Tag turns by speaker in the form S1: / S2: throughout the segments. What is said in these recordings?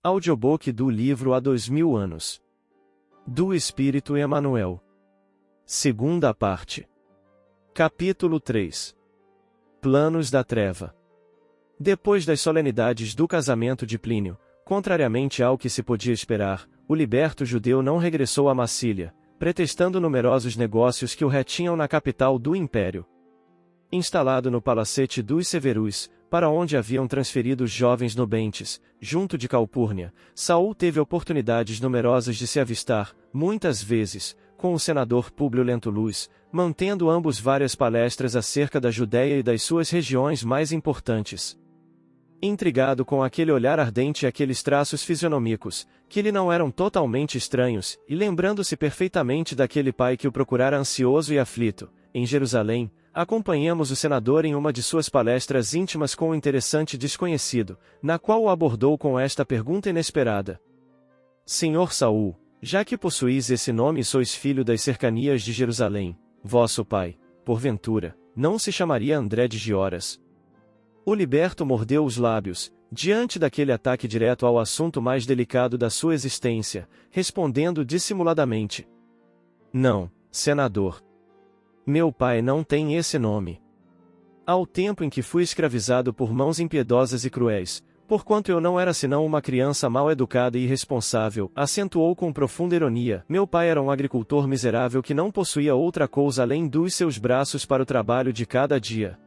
S1: Audiobook do livro Há 2000 anos. Do Espírito Emmanuel. Segunda parte. Capítulo 3. Planos da Treva. Depois das solenidades do casamento de Plínio, contrariamente ao que se podia esperar, o liberto judeu não regressou a Massília, pretextando numerosos negócios que o retinham na capital do império. Instalado no palacete dos Severus, para onde haviam transferido os jovens nobentes, junto de Calpurnia, Saul teve oportunidades numerosas de se avistar, muitas vezes, com o senador Públio Lentulus, mantendo ambos várias palestras acerca da Judéia e das suas regiões mais importantes. Intrigado com aquele olhar ardente e aqueles traços fisionômicos, que lhe não eram totalmente estranhos, e lembrando-se perfeitamente daquele pai que o procurara ansioso e aflito, em Jerusalém, acompanhamos o senador em uma de suas palestras íntimas com um interessante desconhecido, na qual o abordou com esta pergunta inesperada. Senhor Saul, já que possuís esse nome e sois filho das cercanias de Jerusalém, vosso pai, porventura, não se chamaria André de Gioras? O liberto mordeu os lábios, diante daquele ataque direto ao assunto mais delicado da sua existência, respondendo dissimuladamente. Não, senador. Meu pai não tem esse nome. Ao tempo em que fui escravizado por mãos impiedosas e cruéis, porquanto eu não era senão uma criança mal educada e irresponsável, acentuou com profunda ironia, meu pai era um agricultor miserável que não possuía outra coisa além dos seus braços para o trabalho de cada dia.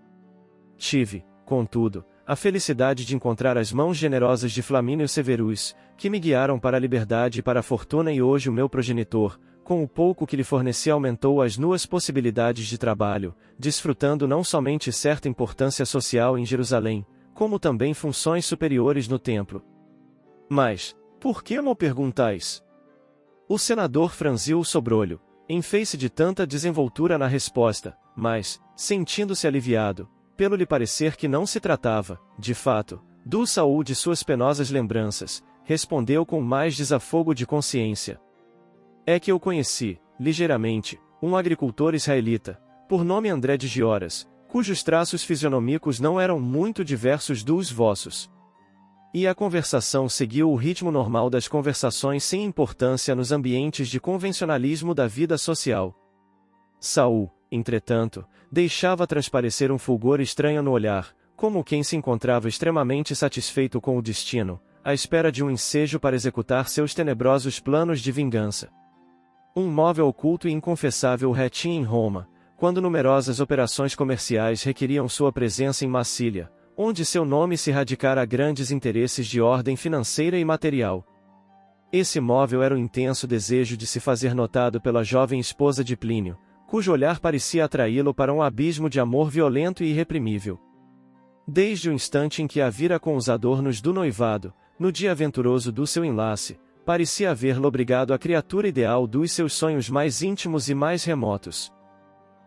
S1: Tive, contudo, a felicidade de encontrar as mãos generosas de Flamínio Severus, que me guiaram para a liberdade e para a fortuna, e hoje o meu progenitor, com o pouco que lhe fornecia, aumentou as nuas possibilidades de trabalho, desfrutando não somente certa importância social em Jerusalém, como também funções superiores no templo. Mas, por que me perguntais? O senador franziu o sobrolho, em face de tanta desenvoltura na resposta, mas, sentindo-se aliviado, pelo lhe parecer que não se tratava, de fato, do Saul de suas penosas lembranças, respondeu com mais desafogo de consciência. É que eu conheci, ligeiramente, um agricultor israelita, por nome André de Gioras, cujos traços fisionômicos não eram muito diversos dos vossos. E a conversação seguiu o ritmo normal das conversações sem importância nos ambientes de convencionalismo da vida social. Saul, entretanto, deixava transparecer um fulgor estranho no olhar, como quem se encontrava extremamente satisfeito com o destino, à espera de um ensejo para executar seus tenebrosos planos de vingança. Um móvel oculto e inconfessável o retinha em Roma, quando numerosas operações comerciais requeriam sua presença em Massília, onde seu nome se radicara a grandes interesses de ordem financeira e material. Esse móvel era o intenso desejo de se fazer notado pela jovem esposa de Plínio, cujo olhar parecia atraí-lo para um abismo de amor violento e irreprimível. Desde o instante em que a vira com os adornos do noivado, no dia aventuroso do seu enlace, parecia haver-lo obrigado à criatura ideal dos seus sonhos mais íntimos e mais remotos.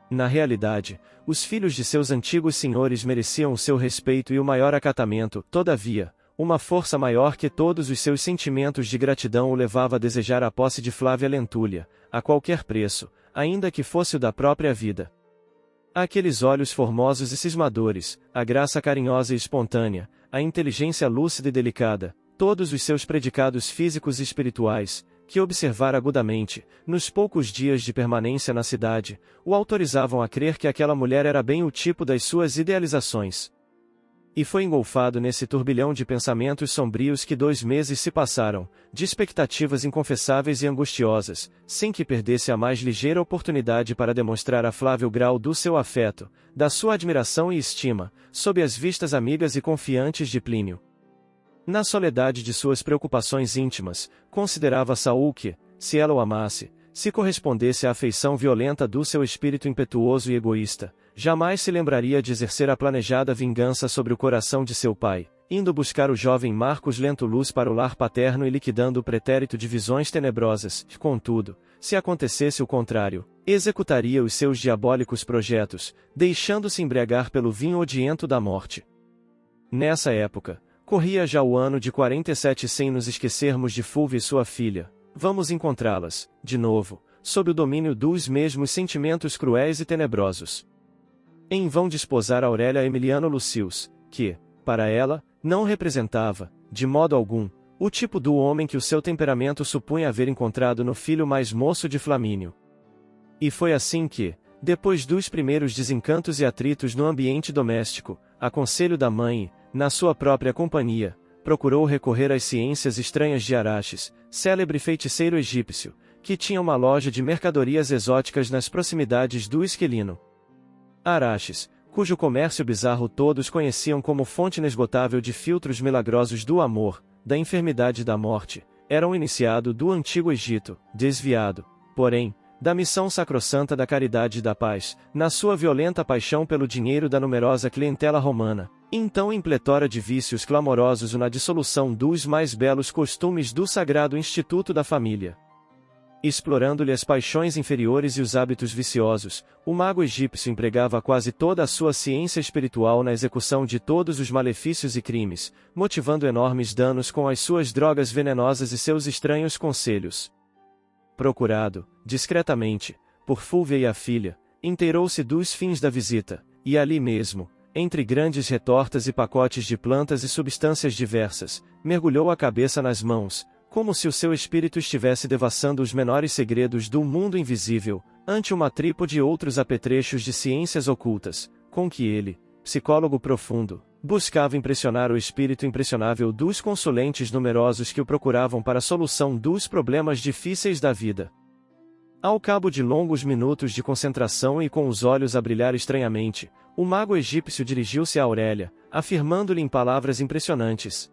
S1: Na realidade, os filhos de seus antigos senhores mereciam o seu respeito e o maior acatamento, todavia, uma força maior que todos os seus sentimentos de gratidão o levava a desejar a posse de Flávia Lentúlia, a qualquer preço, ainda que fosse o da própria vida. Aqueles olhos formosos e cismadores, a graça carinhosa e espontânea, a inteligência lúcida e delicada, todos os seus predicados físicos e espirituais, que observara agudamente, nos poucos dias de permanência na cidade, o autorizavam a crer que aquela mulher era bem o tipo das suas idealizações. E foi engolfado nesse turbilhão de pensamentos sombrios que 2 meses se passaram, de expectativas inconfessáveis e angustiosas, sem que perdesse a mais ligeira oportunidade para demonstrar a Flávia o grau do seu afeto, da sua admiração e estima, sob as vistas amigas e confiantes de Plínio. Na soledade de suas preocupações íntimas, considerava Saul que, se ela o amasse, se correspondesse à afeição violenta do seu espírito impetuoso e egoísta, jamais se lembraria de exercer a planejada vingança sobre o coração de seu pai, indo buscar o jovem Marcos Lentulus para o lar paterno e liquidando o pretérito de visões tenebrosas. Contudo, se acontecesse o contrário, executaria os seus diabólicos projetos, deixando-se embriagar pelo vinho odiento da morte. Nessa época, corria já o ano de 47 sem nos esquecermos de Fúvia e sua filha. Vamos encontrá-las, de novo, sob o domínio dos mesmos sentimentos cruéis e tenebrosos. Em vão desposar Aurélia a Emiliano Lucius, que, para ela, não representava, de modo algum, o tipo do homem que o seu temperamento supunha haver encontrado no filho mais moço de Flamínio. E foi assim que, depois dos primeiros desencantos e atritos no ambiente doméstico, a conselho da mãe, na sua própria companhia, procurou recorrer às ciências estranhas de Araxes, célebre feiticeiro egípcio, que tinha uma loja de mercadorias exóticas nas proximidades do Esquilino. Araxes, cujo comércio bizarro todos conheciam como fonte inesgotável de filtros milagrosos do amor, da enfermidade e da morte, era um iniciado do Antigo Egito, desviado, porém, da missão sacrossanta da caridade e da paz, na sua violenta paixão pelo dinheiro da numerosa clientela romana, então em pletora de vícios clamorosos na dissolução dos mais belos costumes do sagrado instituto da família. Explorando-lhe as paixões inferiores e os hábitos viciosos, o mago egípcio empregava quase toda a sua ciência espiritual na execução de todos os malefícios e crimes, motivando enormes danos com as suas drogas venenosas e seus estranhos conselhos. Procurado, discretamente, por Fúlvia e a filha, inteirou-se dos fins da visita, e ali mesmo, entre grandes retortas e pacotes de plantas e substâncias diversas, mergulhou a cabeça nas mãos, como se o seu espírito estivesse devassando os menores segredos do mundo invisível, ante uma trípode de outros apetrechos de ciências ocultas, com que ele, psicólogo profundo, buscava impressionar o espírito impressionável dos consulentes numerosos que o procuravam para a solução dos problemas difíceis da vida. Ao cabo de longos minutos de concentração e com os olhos a brilhar estranhamente, o mago egípcio dirigiu-se a Aurélia, afirmando-lhe em palavras impressionantes: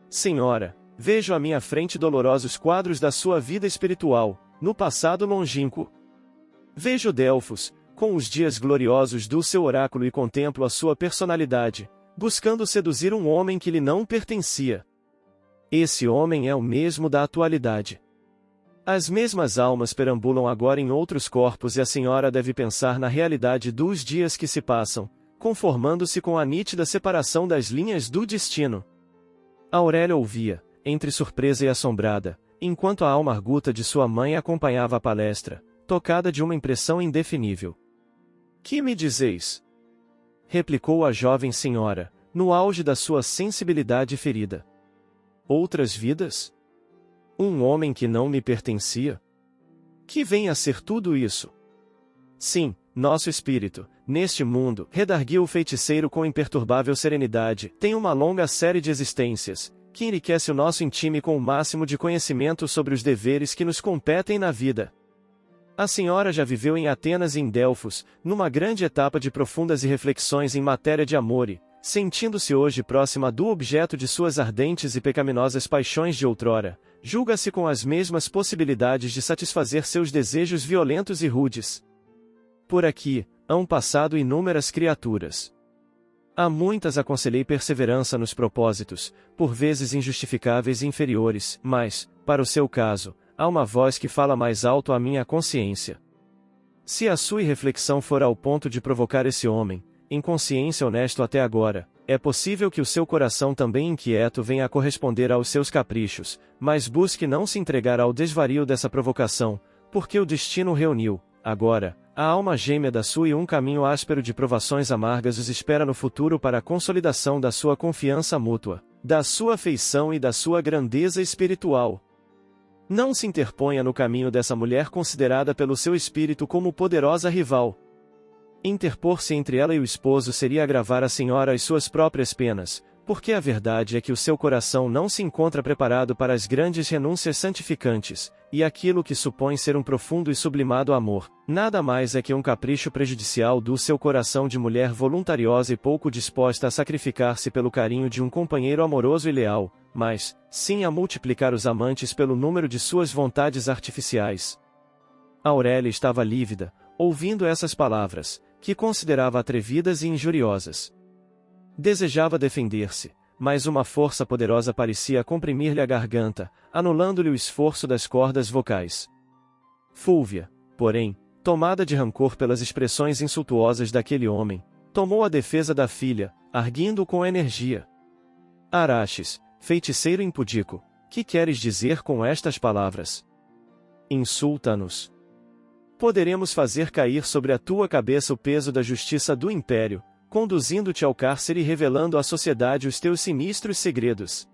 S1: Senhora, vejo à minha frente dolorosos quadros da sua vida espiritual, no passado longínquo. Vejo Delfos, com os dias gloriosos do seu oráculo e contemplo a sua personalidade, buscando seduzir um homem que lhe não pertencia. Esse homem é o mesmo da atualidade. As mesmas almas perambulam agora em outros corpos e a senhora deve pensar na realidade dos dias que se passam, conformando-se com a nítida separação das linhas do destino. Aurélia ouvia, entre surpresa e assombrada, enquanto a alma arguta de sua mãe acompanhava a palestra, tocada de uma impressão indefinível. Que me dizeis? Replicou a jovem senhora, no auge da sua sensibilidade ferida. Outras vidas? Um homem que não me pertencia? Que vem a ser tudo isso? Sim, nosso espírito, neste mundo, redarguiu o feiticeiro com imperturbável serenidade, tem uma longa série de existências, que enriquece o nosso intime com o máximo de conhecimento sobre os deveres que nos competem na vida. A senhora já viveu em Atenas e em Delfos, numa grande etapa de profundas reflexões em matéria de amor e, sentindo-se hoje próxima do objeto de suas ardentes e pecaminosas paixões de outrora, julga-se com as mesmas possibilidades de satisfazer seus desejos violentos e rudes. Por aqui, hão passado inúmeras criaturas. A muitas aconselhei perseverança nos propósitos, por vezes injustificáveis e inferiores, mas, para o seu caso, há uma voz que fala mais alto à minha consciência. Se a sua reflexão for ao ponto de provocar esse homem, em consciência honesto até agora, é possível que o seu coração também inquieto venha a corresponder aos seus caprichos, mas busque não se entregar ao desvario dessa provocação, porque o destino reuniu, agora, a alma gêmea da sua e um caminho áspero de provações amargas os espera no futuro para a consolidação da sua confiança mútua, da sua afeição e da sua grandeza espiritual. Não se interponha no caminho dessa mulher considerada pelo seu espírito como poderosa rival. Interpor-se entre ela e o esposo seria agravar a senhora as suas próprias penas, porque a verdade é que o seu coração não se encontra preparado para as grandes renúncias santificantes, e aquilo que supõe ser um profundo e sublimado amor, nada mais é que um capricho prejudicial do seu coração de mulher voluntariosa e pouco disposta a sacrificar-se pelo carinho de um companheiro amoroso e leal, mas, sim a multiplicar os amantes pelo número de suas vontades artificiais. Aurélia estava lívida, ouvindo essas palavras, que considerava atrevidas e injuriosas. Desejava defender-se, mas uma força poderosa parecia comprimir-lhe a garganta, anulando-lhe o esforço das cordas vocais. Fúlvia, porém, tomada de rancor pelas expressões insultuosas daquele homem, tomou a defesa da filha, arguindo com energia. Araxes, feiticeiro impudico, que queres dizer com estas palavras? Insulta-nos. Poderemos fazer cair sobre a tua cabeça o peso da justiça do império, conduzindo-te ao cárcere e revelando à sociedade os teus sinistros segredos.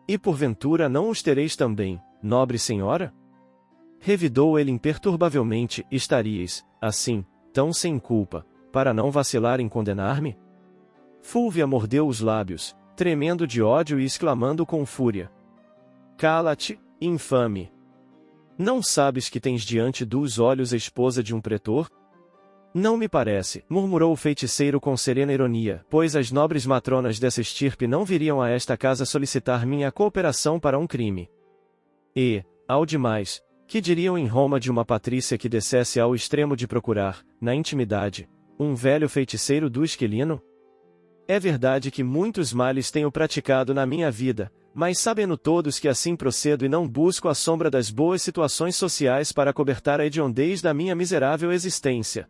S1: E porventura não os tereis também, nobre senhora? Revidou ele imperturbavelmente: estaríeis, assim, tão sem culpa, para não vacilar em condenar-me? Fúlvia mordeu os lábios, tremendo de ódio e exclamando com fúria: cala-te, infame! Não sabes que tens diante dos olhos a esposa de um pretor? Não me parece, murmurou o feiticeiro com serena ironia, pois as nobres matronas dessa estirpe não viriam a esta casa solicitar minha cooperação para um crime. E, ao demais, que diriam em Roma de uma patrícia que descesse ao extremo de procurar, na intimidade, um velho feiticeiro do Esquilino? É verdade que muitos males tenho praticado na minha vida, mas sabendo todos que assim procedo e não busco a sombra das boas situações sociais para cobertar a hediondez da minha miserável existência.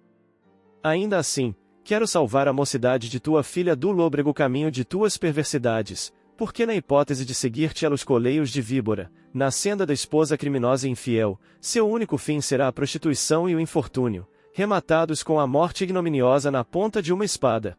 S1: Ainda assim, quero salvar a mocidade de tua filha do lôbrego caminho de tuas perversidades, porque na hipótese de seguir-te aos coleios de víbora, na senda da esposa criminosa e infiel, seu único fim será a prostituição e o infortúnio, rematados com a morte ignominiosa na ponta de uma espada.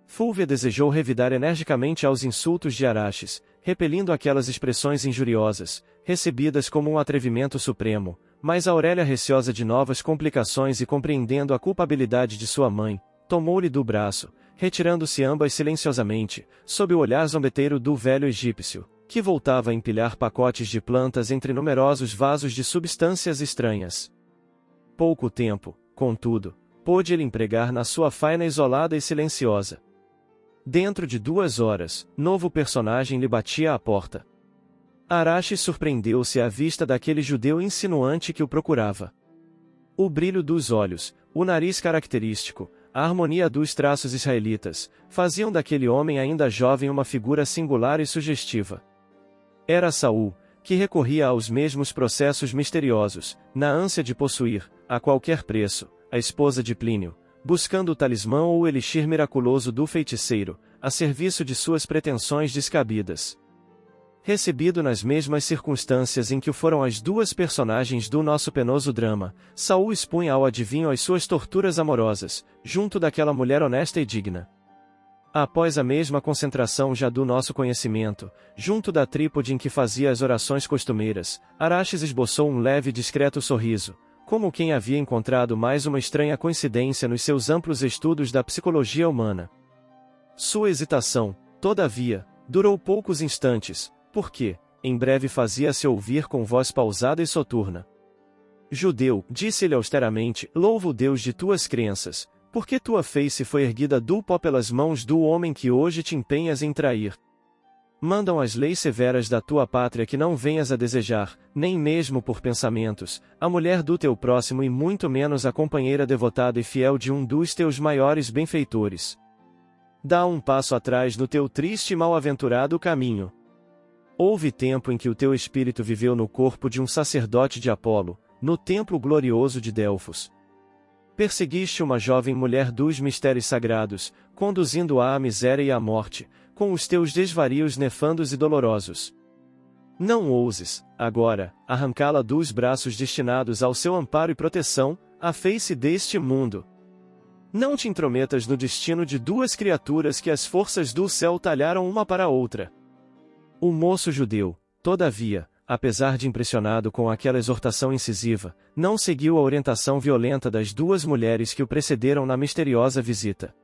S1: Fúlvia desejou revidar energicamente aos insultos de Araxes, repelindo aquelas expressões injuriosas, recebidas como um atrevimento supremo, mas Aurélia, receosa de novas complicações e compreendendo a culpabilidade de sua mãe, tomou-lhe do braço, retirando-se ambas silenciosamente, sob o olhar zombeteiro do velho egípcio, que voltava a empilhar pacotes de plantas entre numerosos vasos de substâncias estranhas. Pouco tempo, contudo, pôde ele empregar na sua faina isolada e silenciosa. Dentro de 2 horas, novo personagem lhe batia à porta. Araxes surpreendeu-se à vista daquele judeu insinuante que o procurava. O brilho dos olhos, o nariz característico, a harmonia dos traços israelitas, faziam daquele homem ainda jovem uma figura singular e sugestiva. Era Saul, que recorria aos mesmos processos misteriosos, na ânsia de possuir, a qualquer preço, a esposa de Plínio, buscando o talismã ou o elixir miraculoso do feiticeiro, a serviço de suas pretensões descabidas. Recebido nas mesmas circunstâncias em que o foram as 2 personagens do nosso penoso drama, Saul expunha ao adivinho as suas torturas amorosas, junto daquela mulher honesta e digna. Após a mesma concentração já do nosso conhecimento, junto da trípode em que fazia as orações costumeiras, Araxes esboçou um leve e discreto sorriso, como quem havia encontrado mais uma estranha coincidência nos seus amplos estudos da psicologia humana. Sua hesitação, todavia, durou poucos instantes, porque, em breve fazia-se ouvir com voz pausada e soturna. Judeu, disse-lhe austeramente, louvo o Deus de tuas crenças, porque tua face foi erguida do pó pelas mãos do homem que hoje te empenhas em trair. Mandam as leis severas da tua pátria que não venhas a desejar, nem mesmo por pensamentos, a mulher do teu próximo e muito menos a companheira devotada e fiel de um dos teus maiores benfeitores. Dá um passo atrás no teu triste e mal-aventurado caminho. Houve tempo em que o teu espírito viveu no corpo de um sacerdote de Apolo, no templo glorioso de Delfos. Perseguiste uma jovem mulher dos mistérios sagrados, conduzindo-a à miséria e à morte, com os teus desvarios nefandos e dolorosos. Não ouses, agora, arrancá-la dos braços destinados ao seu amparo e proteção, à face deste mundo. Não te intrometas no destino de 2 criaturas que as forças do céu talharam uma para a outra. O moço judeu, todavia, apesar de impressionado com aquela exortação incisiva, não seguiu a orientação violenta das 2 mulheres que o precederam na misteriosa visita.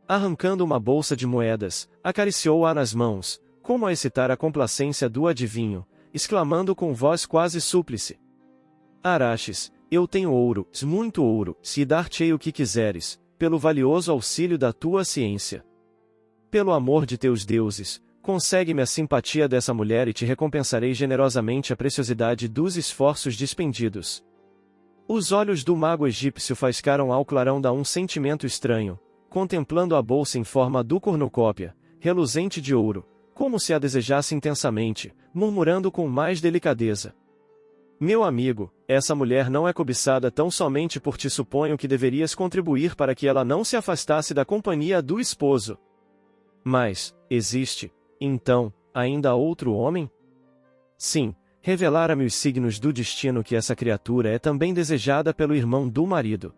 S1: Arrancando uma bolsa de moedas, acariciou-a nas mãos, como a excitar a complacência do adivinho, exclamando com voz quase súplice: Araxes, eu tenho ouro, muito ouro, se dar-te-ei o que quiseres, pelo valioso auxílio da tua ciência. Pelo amor de teus deuses, consegue-me a simpatia dessa mulher e te recompensarei generosamente a preciosidade dos esforços despendidos. Os olhos do mago egípcio faiscaram ao clarão da um sentimento estranho, contemplando a bolsa em forma do cornucópia, reluzente de ouro, como se a desejasse intensamente, murmurando com mais delicadeza: Meu amigo, essa mulher não é cobiçada tão somente por ti, suponho que deverias contribuir para que ela não se afastasse da companhia do esposo. Mas, existe, então, ainda outro homem? Sim, revelara-me os signos do destino que essa criatura é também desejada pelo irmão do marido.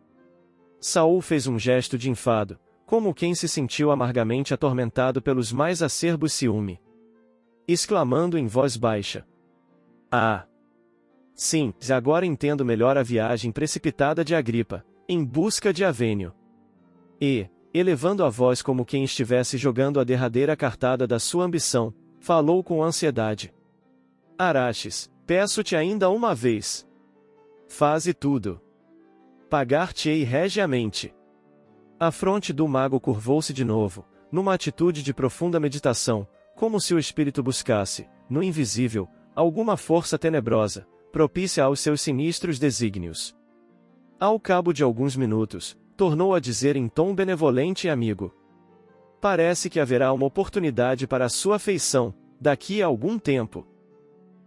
S1: Saul fez um gesto de enfado, como quem se sentiu amargamente atormentado pelos mais acerbos ciúme. exclamando em voz baixa: Ah! Sim, agora entendo melhor a viagem precipitada de Agripa, em busca de Avênio. E, elevando a voz como quem estivesse jogando a derradeira cartada da sua ambição, falou com ansiedade: Araxes, peço-te ainda uma vez. Faze tudo. Pagar-te-ei regiamente. A fronte do mago curvou-se de novo, numa atitude de profunda meditação, como se o espírito buscasse, no invisível, alguma força tenebrosa, propícia aos seus sinistros desígnios. Ao cabo de alguns minutos, tornou a dizer em tom benevolente e amigo: Parece que haverá uma oportunidade para a sua afeição, daqui a algum tempo.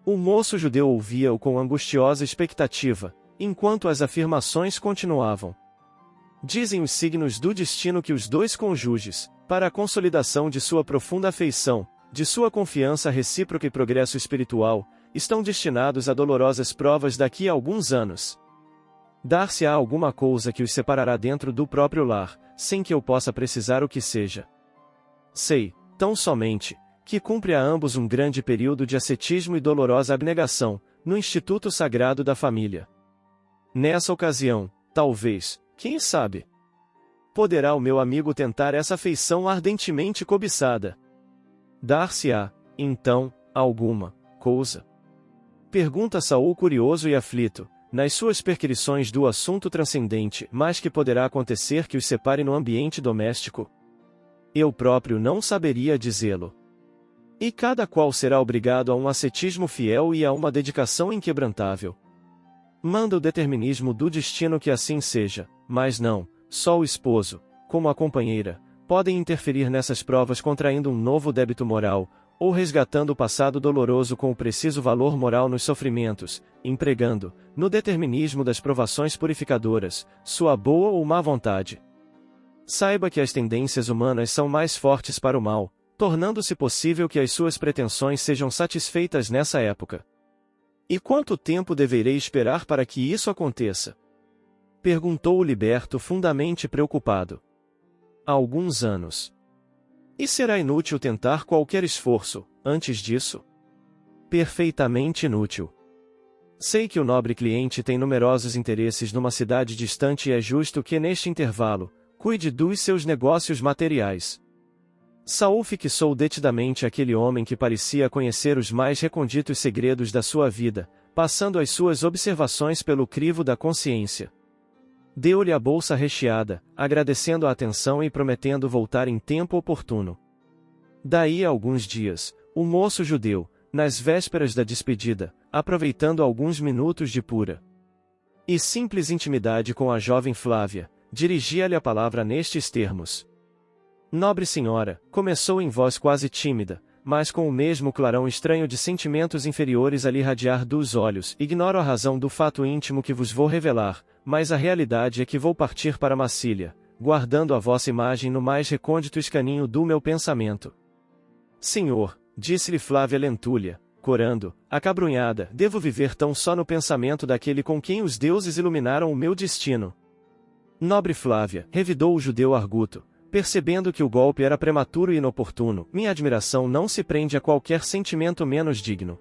S1: O moço judeu ouvia-o com angustiosa expectativa, enquanto as afirmações continuavam. Dizem os signos do destino que os dois cônjuges, para a consolidação de sua profunda afeição, de sua confiança recíproca e progresso espiritual, estão destinados a dolorosas provas daqui a alguns anos. Dar-se-á alguma coisa que os separará dentro do próprio lar, sem que eu possa precisar o que seja. Sei, tão somente, que cumpre a ambos um grande período de ascetismo e dolorosa abnegação, no Instituto Sagrado da Família. Nessa ocasião, talvez, quem sabe, poderá o meu amigo tentar essa afeição ardentemente cobiçada. Dar-se-á, então, alguma coisa? Pergunta Saul curioso e aflito, nas suas perquisições do assunto transcendente, mas que poderá acontecer que os separe no ambiente doméstico? Eu próprio não saberia dizê-lo. E cada qual será obrigado a um ascetismo fiel e a uma dedicação inquebrantável. Manda o determinismo do destino que assim seja, mas não, só o esposo, como a companheira, podem interferir nessas provas contraindo um novo débito moral, ou resgatando o passado doloroso com o preciso valor moral nos sofrimentos, empregando, no determinismo das provações purificadoras, sua boa ou má vontade. Saiba que as tendências humanas são mais fortes para o mal, tornando-se possível que as suas pretensões sejam satisfeitas nessa época. E quanto tempo deverei esperar para que isso aconteça? Perguntou o liberto fundamente preocupado. Alguns anos. E será inútil tentar qualquer esforço, antes disso? Perfeitamente inútil. Sei que o nobre cliente tem numerosos interesses numa cidade distante e é justo que neste intervalo, cuide dos seus negócios materiais. Saul fixou detidamente aquele homem que parecia conhecer os mais recônditos segredos da sua vida, passando as suas observações pelo crivo da consciência. Deu-lhe a bolsa recheada, agradecendo a atenção e prometendo voltar em tempo oportuno. Daí a alguns dias, o moço judeu, nas vésperas da despedida, aproveitando alguns minutos de pura e simples intimidade com a jovem Flávia, dirigia-lhe a palavra nestes termos: Nobre senhora, começou em voz quase tímida, mas com o mesmo clarão estranho de sentimentos inferiores a lhe irradiar dos olhos. Ignoro a razão do fato íntimo que vos vou revelar, mas a realidade é que vou partir para Massília, guardando a vossa imagem no mais recôndito escaninho do meu pensamento. Senhor, disse-lhe Flávia Lentulha, corando, acabrunhada, devo viver tão só no pensamento daquele com quem os deuses iluminaram o meu destino. Nobre Flávia, revidou o judeu arguto, percebendo que o golpe era prematuro e inoportuno, minha admiração não se prende a qualquer sentimento menos digno.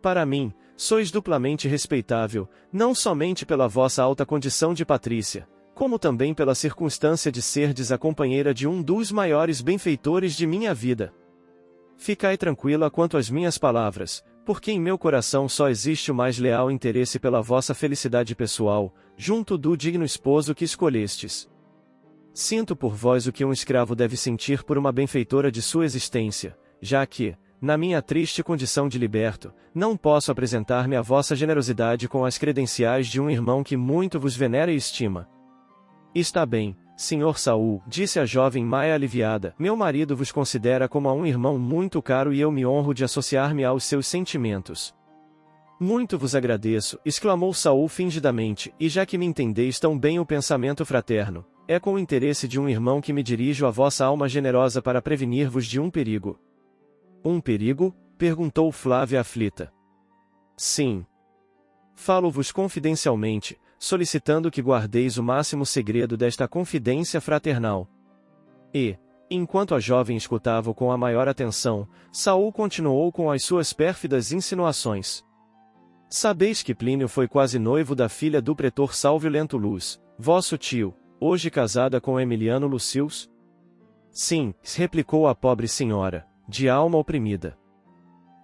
S1: Para mim, sois duplamente respeitável, não somente pela vossa alta condição de patrícia, como também pela circunstância de serdes a companheira de um dos maiores benfeitores de minha vida. Ficai tranquila quanto às minhas palavras, porque em meu coração só existe o mais leal interesse pela vossa felicidade pessoal, junto do digno esposo que escolhestes. Sinto por vós o que um escravo deve sentir por uma benfeitora de sua existência, já que, na minha triste condição de liberto, não posso apresentar-me à vossa generosidade com as credenciais de um irmão que muito vos venera e estima. Está bem, senhor Saul, disse a jovem Maia aliviada, meu marido vos considera como a um irmão muito caro e eu me honro de associar-me aos seus sentimentos. Muito vos agradeço, exclamou Saul fingidamente, e já que me entendeis tão bem o pensamento fraterno, é com o interesse de um irmão que me dirijo à vossa alma generosa para prevenir-vos de um perigo. Um perigo? Perguntou Flávia aflita. Sim. Falo-vos confidencialmente, solicitando que guardeis o máximo segredo desta confidência fraternal. E, Enquanto a jovem escutava com a maior atenção, Saul continuou com as suas pérfidas insinuações. Sabeis que Plínio foi quase noivo da filha do pretor Salvio Lentulus, vosso tio, hoje casada com Emiliano Lucius? Sim, replicou a pobre senhora, de alma oprimida.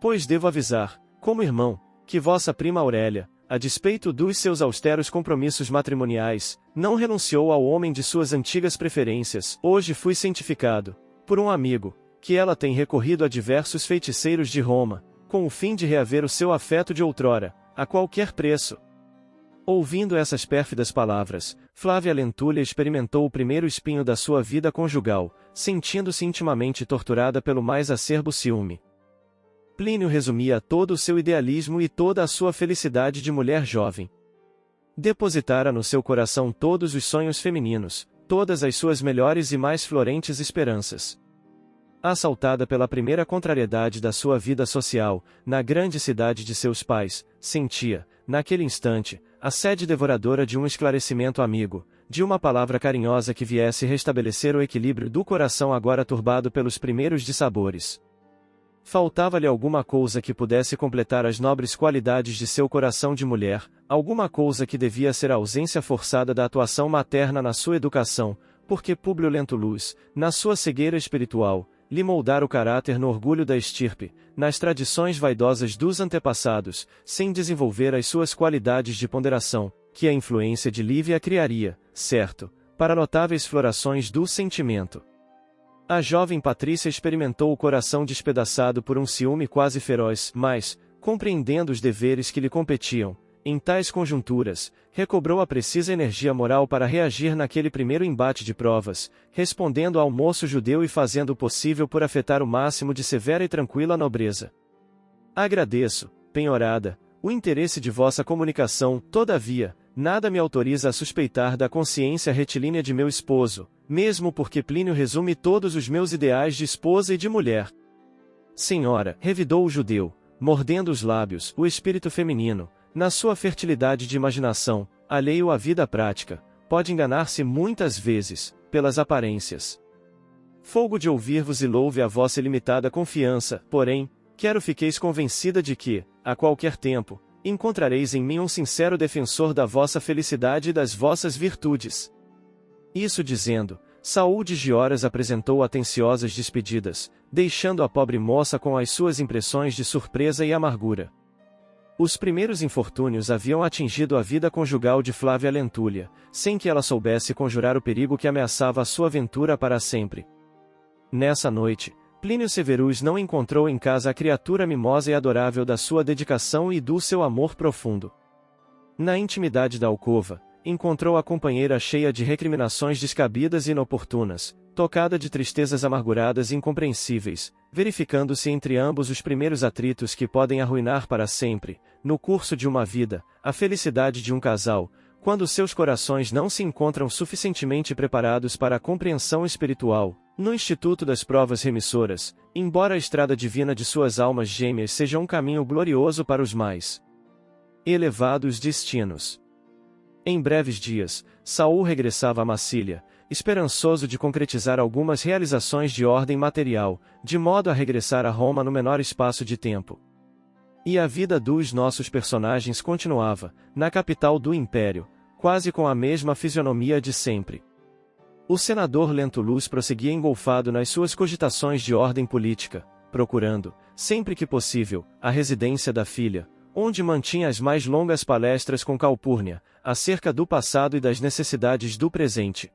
S1: Pois devo avisar, como irmão, que vossa prima Aurélia, a despeito dos seus austeros compromissos matrimoniais, não renunciou ao homem de suas antigas preferências. Hoje fui cientificado, por um amigo, que ela tem recorrido a diversos feiticeiros de Roma, com o fim de reaver o seu afeto de outrora, a qualquer preço. Ouvindo essas pérfidas palavras, Flávia Lentúlia experimentou o primeiro espinho da sua vida conjugal, sentindo-se intimamente torturada pelo mais acerbo ciúme. Plínio resumia todo o seu idealismo e toda a sua felicidade de mulher jovem. Depositara no seu coração todos os sonhos femininos, todas as suas melhores e mais florentes esperanças. Assaltada pela primeira contrariedade da sua vida social, na grande cidade de seus pais, sentia, naquele instante, a sede devoradora de um esclarecimento amigo, de uma palavra carinhosa que viesse restabelecer o equilíbrio do coração agora turbado pelos primeiros dissabores. Faltava-lhe alguma coisa que pudesse completar as nobres qualidades de seu coração de mulher, alguma coisa que devia ser a ausência forçada da atuação materna na sua educação, porque Públio Lentulus, na sua cegueira espiritual, lhe moldara o caráter no orgulho da estirpe, nas tradições vaidosas dos antepassados, sem desenvolver as suas qualidades de ponderação, que a influência de Lívia criaria, certo, para notáveis florações do sentimento. A jovem Patrícia experimentou o coração despedaçado por um ciúme quase feroz, mas, compreendendo os deveres que lhe competiam, em tais conjunturas, recobrou a precisa energia moral para reagir naquele primeiro embate de provas, respondendo ao moço judeu e fazendo o possível por afetar o máximo de severa e tranquila nobreza. Agradeço, penhorada, o interesse de vossa comunicação, todavia, nada me autoriza a suspeitar da consciência retilínea de meu esposo, mesmo porque Plínio resume todos os meus ideais de esposa e de mulher. Senhora, revidou o judeu, mordendo os lábios, o espírito feminino, na sua fertilidade de imaginação, alheio à vida prática, pode enganar-se muitas vezes, pelas aparências. Folgo de ouvir-vos e louve a vossa ilimitada confiança, porém, quero fiqueis convencida de que, a qualquer tempo, encontrareis em mim um sincero defensor da vossa felicidade e das vossas virtudes. Isso dizendo, Saul de Gioras apresentou atenciosas despedidas, deixando a pobre moça com as suas impressões de surpresa e amargura. Os primeiros infortúnios haviam atingido a vida conjugal de Flávia Lentúlia, sem que ela soubesse conjurar o perigo que ameaçava a sua ventura para sempre. Nessa noite, Plínio Severus não encontrou em casa a criatura mimosa e adorável da sua dedicação e do seu amor profundo. Na intimidade da alcova, encontrou a companheira cheia de recriminações descabidas e inoportunas, tocada de tristezas amarguradas e incompreensíveis, verificando-se entre ambos os primeiros atritos que podem arruinar para sempre, no curso de uma vida, a felicidade de um casal, quando seus corações não se encontram suficientemente preparados para a compreensão espiritual. No Instituto das Provas Remissoras, embora a estrada divina de suas almas gêmeas seja um caminho glorioso para os mais elevados destinos. Em breves dias, Saul regressava a Massília, esperançoso de concretizar algumas realizações de ordem material, de modo a regressar a Roma no menor espaço de tempo. E a vida dos nossos personagens continuava, na capital do Império, quase com a mesma fisionomia de sempre. O senador Lentulus prosseguia engolfado nas suas cogitações de ordem política, procurando, sempre que possível, a residência da filha, onde mantinha as mais longas palestras com Calpurnia, acerca do passado e das necessidades do presente.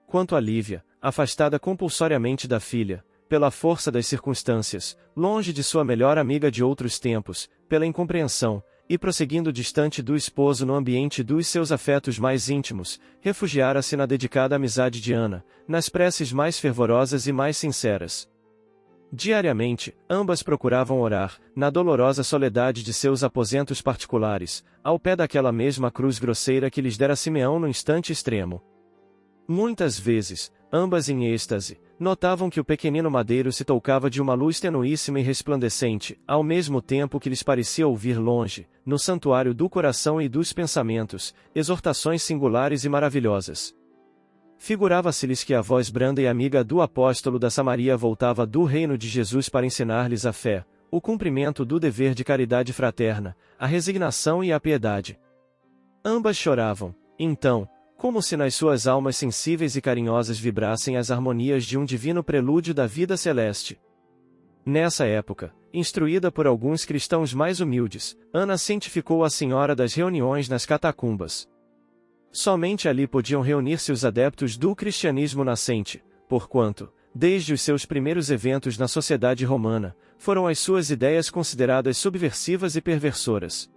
S1: Quanto a Lívia, afastada compulsoriamente da filha, pela força das circunstâncias, longe de sua melhor amiga de outros tempos, pela incompreensão, e prosseguindo distante do esposo no ambiente dos seus afetos mais íntimos, refugiara-se na dedicada amizade de Ana, nas preces mais fervorosas e mais sinceras. Diariamente, ambas procuravam orar, na dolorosa soledade de seus aposentos particulares, ao pé daquela mesma cruz grosseira que lhes dera Simeão no instante extremo. Muitas vezes, ambas em êxtase, notavam que o pequenino madeiro se tocava de uma luz tenuíssima e resplandecente, ao mesmo tempo que lhes parecia ouvir longe, no santuário do coração e dos pensamentos, exortações singulares e maravilhosas. figurava-se-lhes que a voz branda e amiga do apóstolo da Samaria voltava do reino de Jesus para ensinar-lhes a fé, o cumprimento do dever de caridade fraterna, a resignação e a piedade. Ambas choravam, então, como se nas suas almas sensíveis e carinhosas vibrassem as harmonias de um divino prelúdio da vida celeste. Nessa época, instruída por alguns cristãos mais humildes, Ana cientificou a senhora das reuniões nas catacumbas. Somente ali podiam reunir-se os adeptos do cristianismo nascente, porquanto, desde os seus primeiros eventos na sociedade romana, foram as suas ideias consideradas subversivas e perversoras.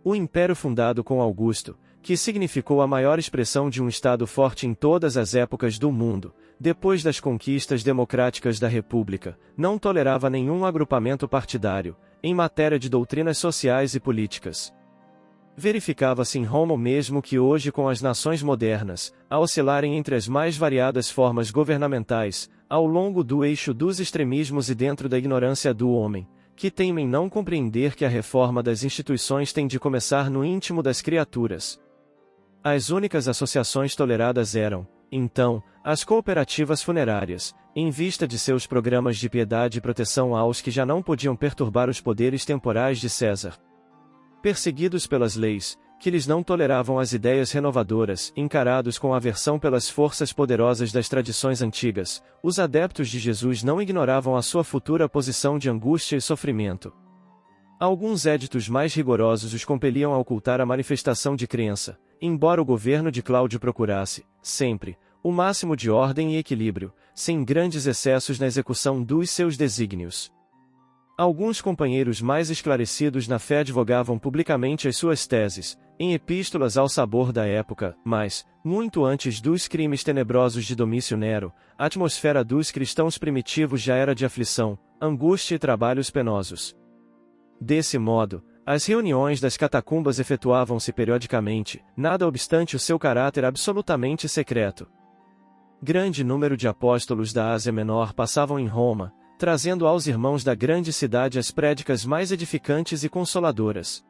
S1: O império fundado com Augusto, que significou a maior expressão de um Estado forte em todas as épocas do mundo, depois das conquistas democráticas da República, não tolerava nenhum agrupamento partidário, em matéria de doutrinas sociais e políticas. Verificava-se em Roma o mesmo que hoje com as nações modernas, a oscilarem entre as mais variadas formas governamentais, ao longo do eixo dos extremismos e dentro da ignorância do homem, que temem não compreender que a reforma das instituições tem de começar no íntimo das criaturas. As únicas associações toleradas eram, então, as cooperativas funerárias, em vista de seus programas de piedade e proteção aos que já não podiam perturbar os poderes temporais de César. Perseguidos pelas leis, que lhes não toleravam as ideias renovadoras, encarados com aversão pelas forças poderosas das tradições antigas, os adeptos de Jesus não ignoravam a sua futura posição de angústia e sofrimento. Alguns éditos mais rigorosos os compeliam a ocultar a manifestação de crença, embora o governo de Cláudio procurasse, sempre, o máximo de ordem e equilíbrio, sem grandes excessos na execução dos seus desígnios. Alguns companheiros mais esclarecidos na fé advogavam publicamente as suas teses, em epístolas ao sabor da época, mas, muito antes dos crimes tenebrosos de Domício Nero, a atmosfera dos cristãos primitivos já era de aflição, angústia e trabalhos penosos. Desse modo, as reuniões das catacumbas efetuavam-se periodicamente, nada obstante o seu caráter absolutamente secreto. Grande número de apóstolos da Ásia Menor passavam em Roma, trazendo aos irmãos da grande cidade as prédicas mais edificantes e consoladoras.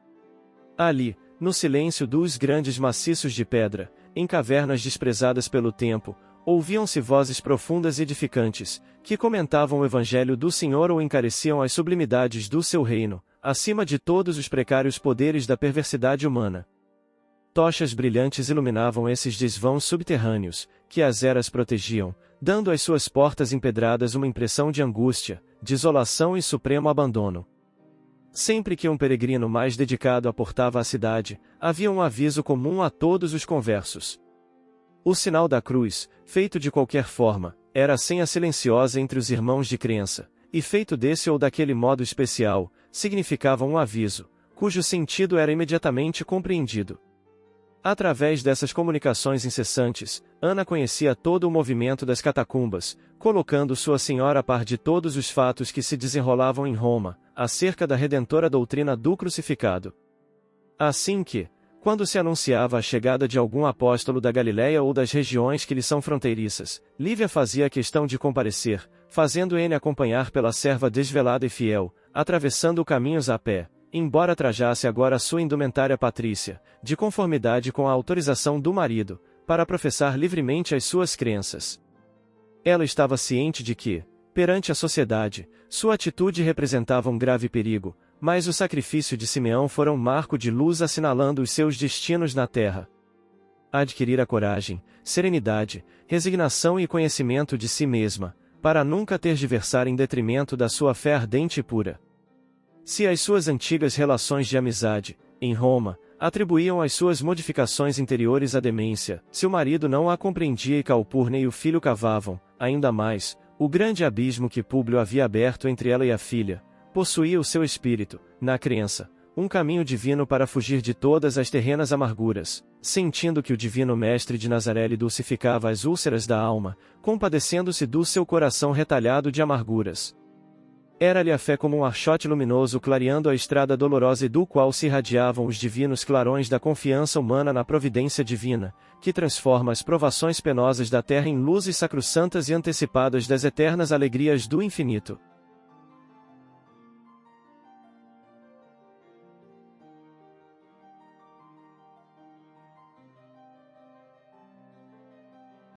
S1: Ali, no silêncio dos grandes maciços de pedra, em cavernas desprezadas pelo tempo, ouviam-se vozes profundas e edificantes, que comentavam o Evangelho do Senhor ou encareciam as sublimidades do seu reino, acima de todos os precários poderes da perversidade humana. Tochas brilhantes iluminavam esses desvãos subterrâneos, que as eras protegiam, dando às suas portas empedradas uma impressão de angústia, desolação e supremo abandono. Sempre que um peregrino mais dedicado aportava à cidade, havia um aviso comum a todos os conversos. O sinal da cruz, feito de qualquer forma, era a senha silenciosa entre os irmãos de crença, e feito desse ou daquele modo especial, significava um aviso, cujo sentido era imediatamente compreendido. Através dessas comunicações incessantes, Ana conhecia todo o movimento das catacumbas, colocando Sua Senhora a par de todos os fatos que se desenrolavam em Roma, acerca da redentora doutrina do crucificado. Assim que, quando se anunciava a chegada de algum apóstolo da Galiléia ou das regiões que lhe são fronteiriças, Lívia fazia questão de comparecer, fazendo-N acompanhar pela serva desvelada e fiel, atravessando caminhos a pé, embora trajasse agora sua indumentária patrícia, de conformidade com a autorização do marido, para professar livremente as suas crenças. Ela estava ciente de que, perante a sociedade, sua atitude representava um grave perigo, mas o sacrifício de Simeão fora um marco de luz assinalando os seus destinos na terra. Adquirir a coragem, serenidade, resignação e conhecimento de si mesma, para nunca tergiversar em detrimento da sua fé ardente e pura. Se as suas antigas relações de amizade, em Roma, atribuíam as suas modificações interiores à demência, se o marido não a compreendia e Calpurnia e o filho cavavam, ainda mais, o grande abismo que Públio havia aberto entre ela e a filha, possuía o seu espírito, na crença, um caminho divino para fugir de todas as terrenas amarguras, sentindo que o divino mestre de Nazaré lhe dulcificava as úlceras da alma, compadecendo-se do seu coração retalhado de amarguras. Era-lhe a fé como um archote luminoso clareando a estrada dolorosa e do qual se irradiavam os divinos clarões da confiança humana na providência divina, que transforma as provações penosas da terra em luzes sacrossantas e antecipadas das eternas alegrias do infinito.